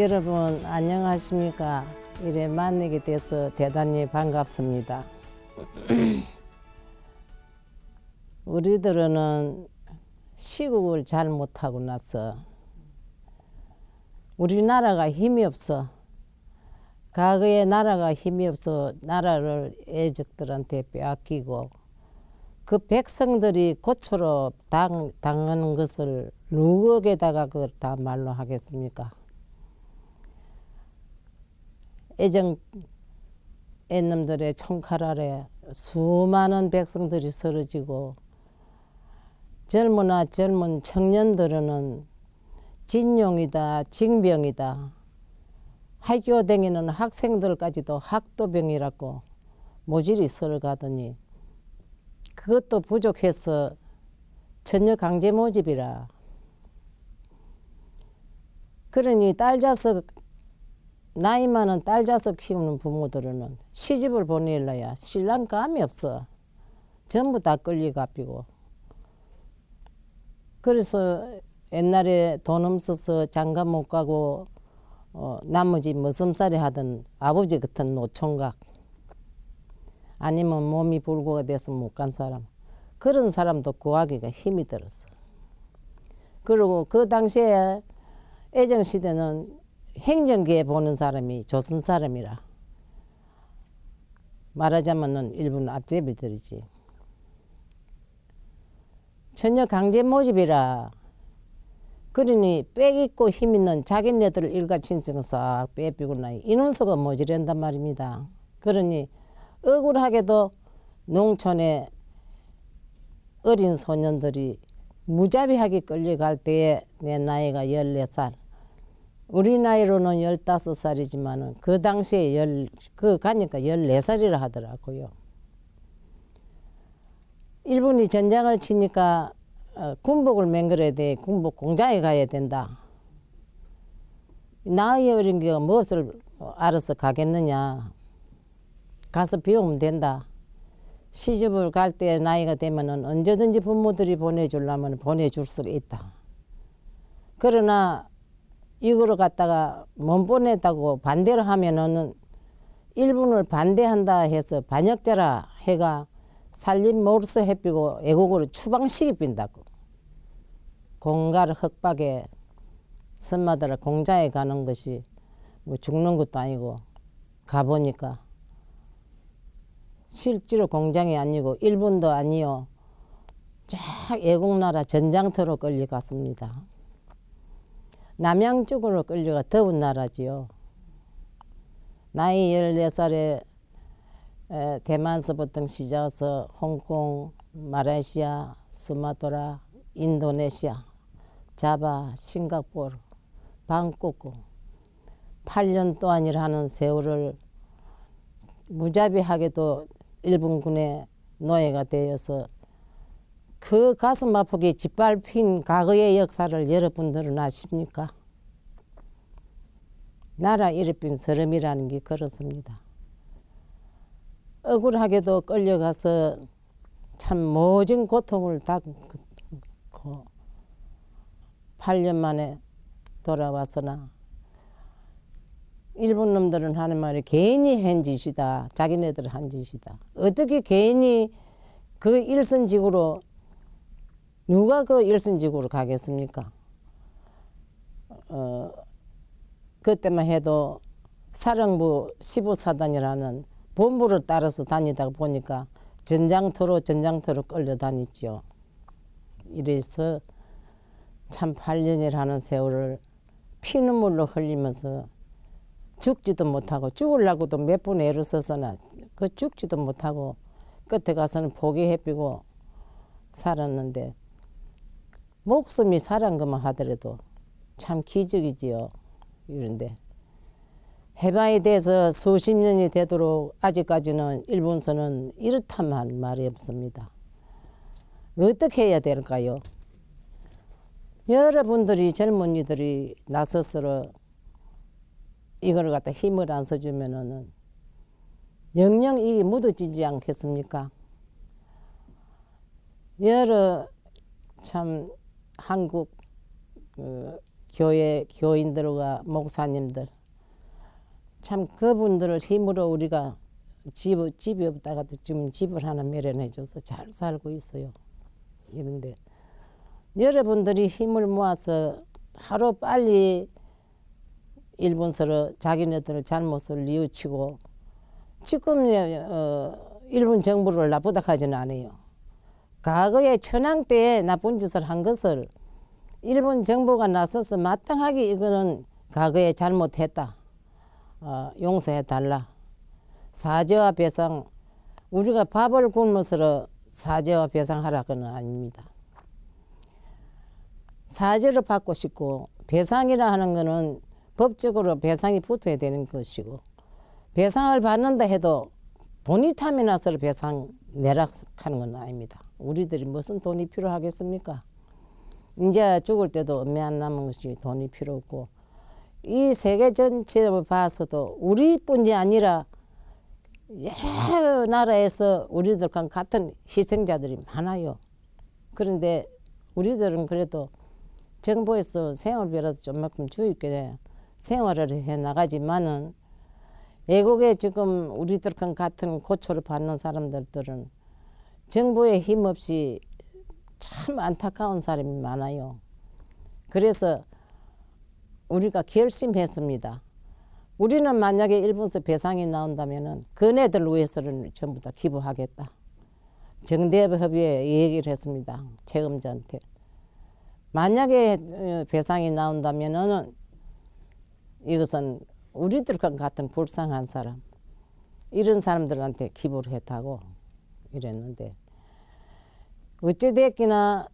여러분 안녕하십니까? 이래 만나게 돼서 대단히 반갑습니다. 우리들은 시국을 잘 못하고 나서 우리나라가 힘이 없어. 과거에 나라가 힘이 없어 나라를 애적들한테 빼앗기고 그 백성들이 고초로 당하는 것을 누구에다가 그걸 다 말로 하겠습니까? 애놈들의 총칼 아래 수많은 백성들이 쓰러지고 젊은 청년들은 진용이다, 징병이다. 학교 다니는 학생들까지도 학도병이라고 모질이 썰어가더니 그것도 부족해서 전혀 강제 모집이라. 그러니 나이 많은 딸 자식 키우는 부모들은 시집을 보내려야 신랑 감이 없어. 전부 다 끌려가피고. 그래서 옛날에 돈 없어서 장가 못 가고 나머지 머슴살이 하던 아버지 같은 노총각 아니면 몸이 불구가 돼서 못 간 사람 그런 사람도 구하기가 힘이 들었어. 그리고 그 당시에 애정시대는 행정기에 보는 사람이 조선 사람이라 말하자면 일본 앞제비들이지. 전혀 강제 모집이라. 그러니 빽있고 힘있는 자기네들 일가친척은 싹 빼삐고 나니 인원수가 모자란단 말입니다. 그러니 억울하게도 농촌에 어린 소년들이 무자비하게 끌려갈 때에 내 나이가 14살. 우리 나이로는 15살이지만 그 당시에 가니까 14살이라 하더라고요. 일본이 전쟁을 치니까 군복을 맹글어야 돼. 군복 공장에 가야 된다. 나이 어린 게 무엇을 알아서 가겠느냐. 가서 배우면 된다. 시집을 갈 때 나이가 되면 언제든지 부모들이 보내주려면 보내줄 수가 있다. 그러나 이거를 갖다가 못 보냈다고 반대를 하면은 일본을 반대한다 해서 반역자라 해가 살림 몰수 해피고 애국으로 추방시키 빈다고. 공가를 흑박에 선마들아 공장에 가는 것이 뭐 죽는 것도 아니고 가보니까 실제로 공장이 아니고 일본도 아니요. 쫙 애국나라 전장터로 끌려갔습니다. 남양 쪽으로 끌려가 더운 나라지요. 나이 14살에 대만서부터 시작해서 홍콩, 말레이시아, 수마트라, 인도네시아, 자바, 싱가포르, 방콕 8년 동안이라는 세월을 무자비하게도 일본군의 노예가 되어서 그 가슴 아프게 짓밟힌 과거의 역사를 여러분들은 아십니까? 나라 잃어빈 서름이라는 게 그렇습니다. 억울하게도 끌려가서 참 모진 고통을 당고 8년 만에 돌아왔으나 일본 놈들은 하는 말이 괜히 한 짓이다. 자기네들 한 짓이다. 어떻게 괜히 그 일선지구로 누가 그 일선지구로 가겠습니까? 그때만 해도 사령부 15사단이라는 본부를 따라서 다니다가 보니까 전장터로 끌려다녔죠. 이래서 참 8년이라는 세월을 피눈물로 흘리면서 죽지도 못하고 죽으려고도 몇 번 애를 썼으나 그 죽지도 못하고 끝에 가서는 포기해피고 살았는데 목숨이 살은 것만 하더라도 참 기적이지요. 이런데 해방이 돼서 수십 년이 되도록 아직까지는 일본서는 이렇다만 말이 없습니다. 어떻게 해야 될까요? 여러분들이 젊은이들이 나서서 이걸 갖다 힘을 안 써주면은 영영 이게 묻어지지 않겠습니까? 여러 참 한국 교회 교인들과 목사님들 참 그분들을 힘으로 우리가 집이 없다가도 지금 집을 하나 마련해줘서 잘 살고 있어요. 이런데 여러분들이 힘을 모아서 하루 빨리 일본서로 자기네들 잘못을 뉘우치고 지금 일본 정부를 나쁘다 하지는 않아요. 과거에 천황 때에 나쁜 짓을 한 것을 일본 정부가 나서서 마땅하게 이거는 과거에 잘못했다. 용서해달라. 사죄와 배상. 우리가 밥을 굶어서 사죄와 배상하라고는 아닙니다. 사죄를 받고 싶고 배상이라 하는 것은 법적으로 배상이 붙어야 되는 것이고 배상을 받는다 해도 돈이 탐이 나서 배상 내라 하는 건 아닙니다. 우리들이 무슨 돈이 필요하겠습니까? 이제 죽을 때도 얼마 안 남은 것이 돈이 필요 없고 이 세계 전체를 봐서도 우리뿐이 아니라 여러 나라에서 우리들과 같은 희생자들이 많아요. 그런데 우리들은 그래도 정부에서 생활비라도 좀만큼 주입게 생활을 해 나가지만은 외국에 지금 우리들과 같은 고초를 받는 사람들은 정부의 힘 없이 참 안타까운 사람이 많아요. 그래서 우리가 결심했습니다. 우리는 만약에 일본서 배상이 나온다면은 그네들 위해서는 전부 다 기부하겠다. 정대협 협의회에 얘기를 했습니다. 책임자한테. 만약에 배상이 나온다면은 이것은 우리들과 같은 불쌍한 사람 이런 사람들한테 기부를 했다고 이랬는데 어찌됐기나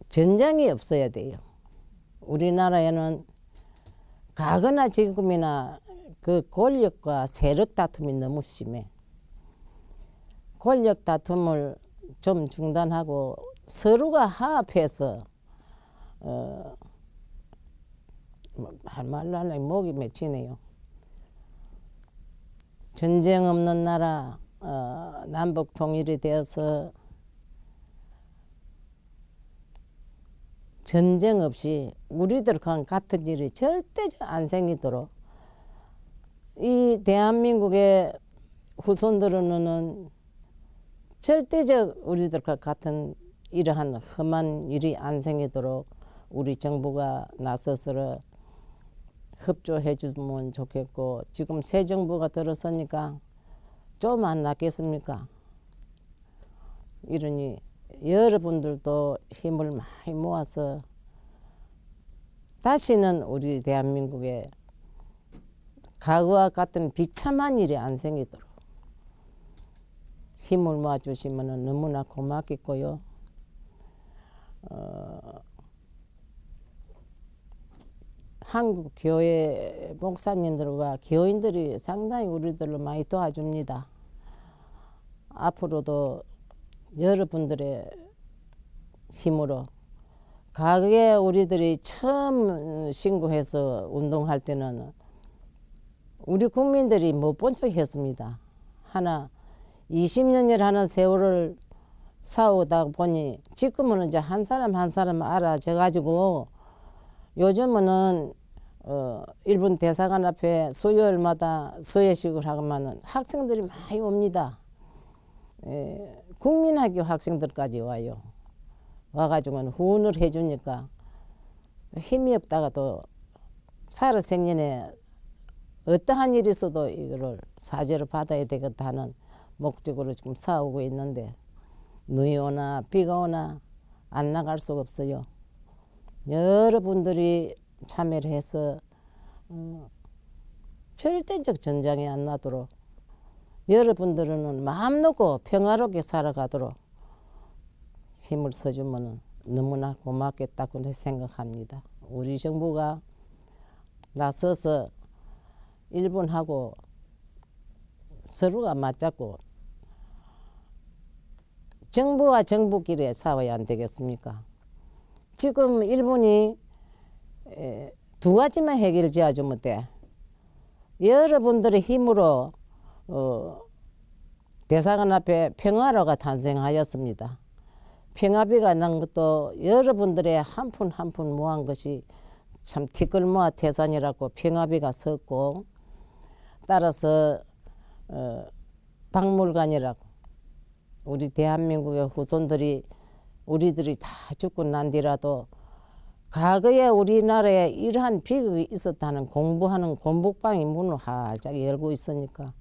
전쟁이 없어야 돼요. 우리나라에는 과거나 지금이나 그 권력과 세력 다툼이 너무 심해. 권력 다툼을 좀 중단하고 서로가 화합해서 할 말로 하려니 목이 맺히네요. 전쟁 없는 나라 남북 통일이 되어서 전쟁 없이 우리들과 같은 일이 절대 안 생기도록 이 대한민국의 후손들은 절대적 우리들과 같은 이러한 험한 일이 안 생기도록 우리 정부가 나서서 협조해 주면 좋겠고 지금 새 정부가 들어서니까 좀 안 낫겠습니까? 이러니 여러분들도 힘을 많이 모아서 다시는 우리 대한민국에 과거와 같은 비참한 일이 안 생기도록 힘을 모아주시면 너무나 고맙겠고요. 한국 교회 목사님들과 교인들이 상당히 우리들을 많이 도와줍니다. 앞으로도 여러분들의 힘으로 과거에 우리들이 처음 신고해서 운동할 때는 우리 국민들이 못 본 척했습니다. 하나 20년을 하는 세월을 싸우다 보니 지금은 이제 한 사람 한 사람 알아져 가지고 요즘은 일본 대사관 앞에 수요일마다 수여식을 하면은 학생들이 많이 옵니다. 국민학교 학생들까지 와요. 와가지고는 후원을 해주니까 힘이 없다가도 살아생전에 어떠한 일이 있어도 이거를 사죄를 받아야 되겠다 하는 목적으로 지금 싸우고 있는데 눈이 오나 비가 오나 안 나갈 수가 없어요. 여러분들이 참여를 해서 절대적 전쟁이 안 나도록 여러분들은 마음 놓고 평화롭게 살아가도록 힘을 써주면 너무나 고맙겠다고 생각합니다. 우리 정부가 나서서 일본하고 서로가 맞잡고 정부와 정부끼리 싸워야 안 되겠습니까? 지금 일본이 두 가지만 해결 지어주면 돼. 여러분들의 힘으로 대사관 앞에 평화로가 탄생하였습니다. 평화비가 난 것도 여러분들의 한 푼 한 푼 모은 것이 참 티끌모아 태산이라고 평화비가 섰고, 따라서 박물관이라고 우리 대한민국의 후손들이 우리들이 다 죽고 난 뒤라도 과거에 우리나라에 이러한 비극이 있었다는 공부하는 공부방이 문을 활짝 열고 있으니까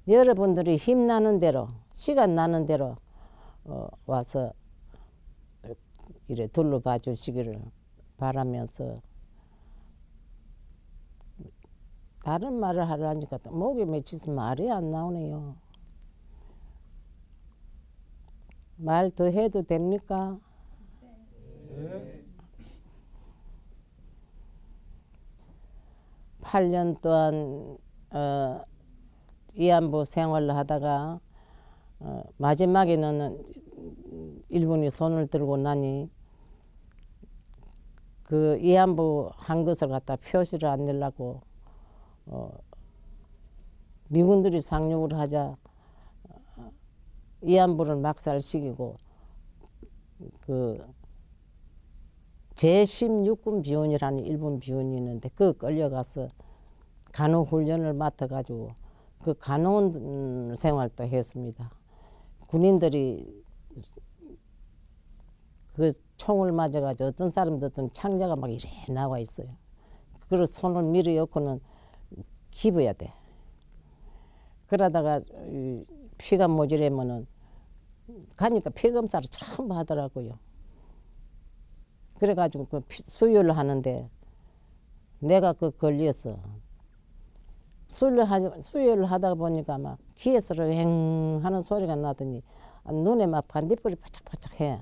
여러분들이 힘나는 대로 시간 나는 대로 와서 이래 둘러봐 주시기를 바라면서, 다른 말을 하려니까 또 목에 맺혀서 말이 안 나오네요. 말 더 해도 됩니까? 네. 8년 동안 위안부 생활을 하다가 마지막에는 일본이 손을 들고 나니 그 위안부 한 것을 갖다 표시를 안 내려고 미군들이 상륙을 하자 위안부를 막살시키고 그 제16군 비원이라는 일본 비원이 있는데 그 끌려가서 간호 훈련을 맡아가지고 그 간호원 생활도 했습니다. 군인들이 그 총을 맞아가지고 어떤 사람들은 창자가 막 이래 나와 있어요. 그리고 손을 밀어넣고는 기부해야 돼. 그러다가 피가 모자라면은 가니까 피 검사를 처음 하더라고요. 그래가지고 그 수혈을 하는데 내가 그 걸렸어. 수혈을 하다 보니까 막 귀에서 왱 하는 소리가 나더니 눈에 막 반딧불이 바짝바짝해.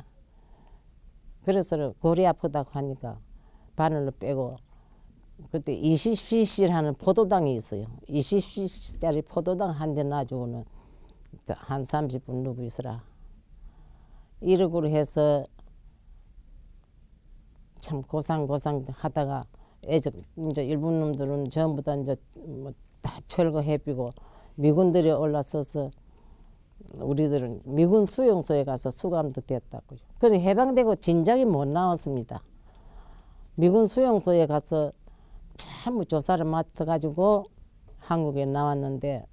그래서 골이 아프다고 하니까 바늘로 빼고, 그때 20cc라는 포도당이 있어요. 20cc짜리 포도당 한 대 놔주고는 한 30분 누워 있으라. 이러고 해서 참 고상 하다가 이제 일본 놈들은 전부 다 이제 뭐 다 철거해비고 미군들이 올라서서 우리들은 미군 수용소에 가서 수감도 됐다고요. 그래서 해방되고 진작에 못 나왔습니다. 미군 수용소에 가서 전부 조사를 맡아가지고 한국에 나왔는데,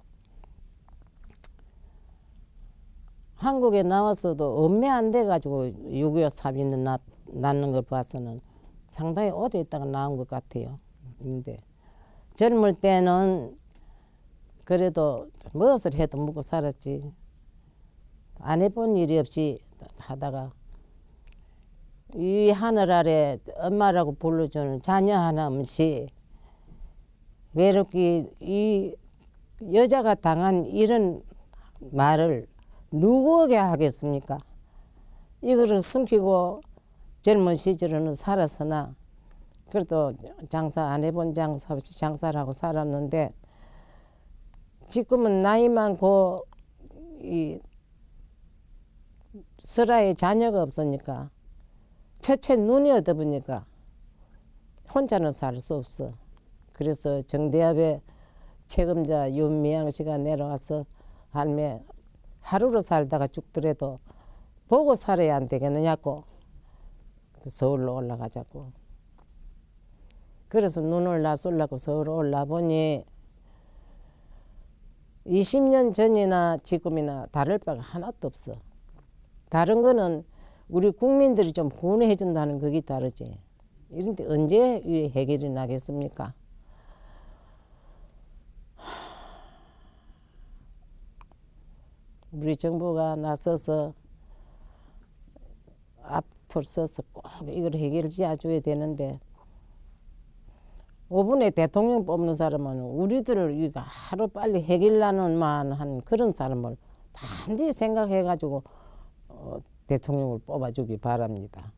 한국에 나왔어도 엄매 안 돼가지고 6.25 사비는 낳는 걸 봐서는 상당히 오래 있다가 나온 것 같아요. 근데 젊을 때는 그래도 무엇을 해도 먹고 살았지. 안 해본 일이 없이 하다가 이 하늘 아래 엄마라고 불러주는 자녀 하나 없이 외롭게 이 여자가 당한 이런 말을 누구에게 하겠습니까? 이거를 숨기고 젊은 시절에는 살았으나 그래도 장사 안 해본 장사 없이 장사를 하고 살았는데, 지금은 나이 많고 이 설아에 자녀가 없으니까 첫째 눈이 어디 보니까 혼자는 살 수 없어. 그래서 정대합의 책임자 윤미향 씨가 내려와서 할매 하루로 살다가 죽더라도 보고 살아야 안 되겠느냐고 서울로 올라가자고. 그래서 눈을 놔쏠라고 서울 올라보니 20년 전이나 지금이나 다를 바가 하나도 없어. 다른 거는 우리 국민들이 좀 구원해 준다는 그게 다르지. 이런데 언제 해결이 나겠습니까? 우리 정부가 나서서 앞을 서서 꼭 이걸 해결을 지어줘야 되는데, 5분에 대통령 뽑는 사람은 우리들을 이거 하루 빨리 해결하는 만한 그런 사람을 단지 생각해가지고 대통령을 뽑아주기 바랍니다.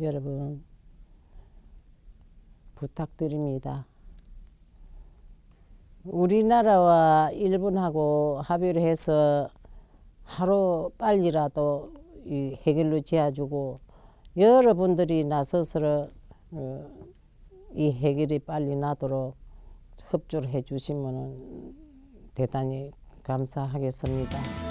여러분 부탁드립니다. 우리나라와 일본하고 합의를 해서 하루 빨리라도 이 해결로 지어주고 여러분들이 나서서 이 해결이 빨리 나도록 협조를 해주시면 대단히 감사하겠습니다.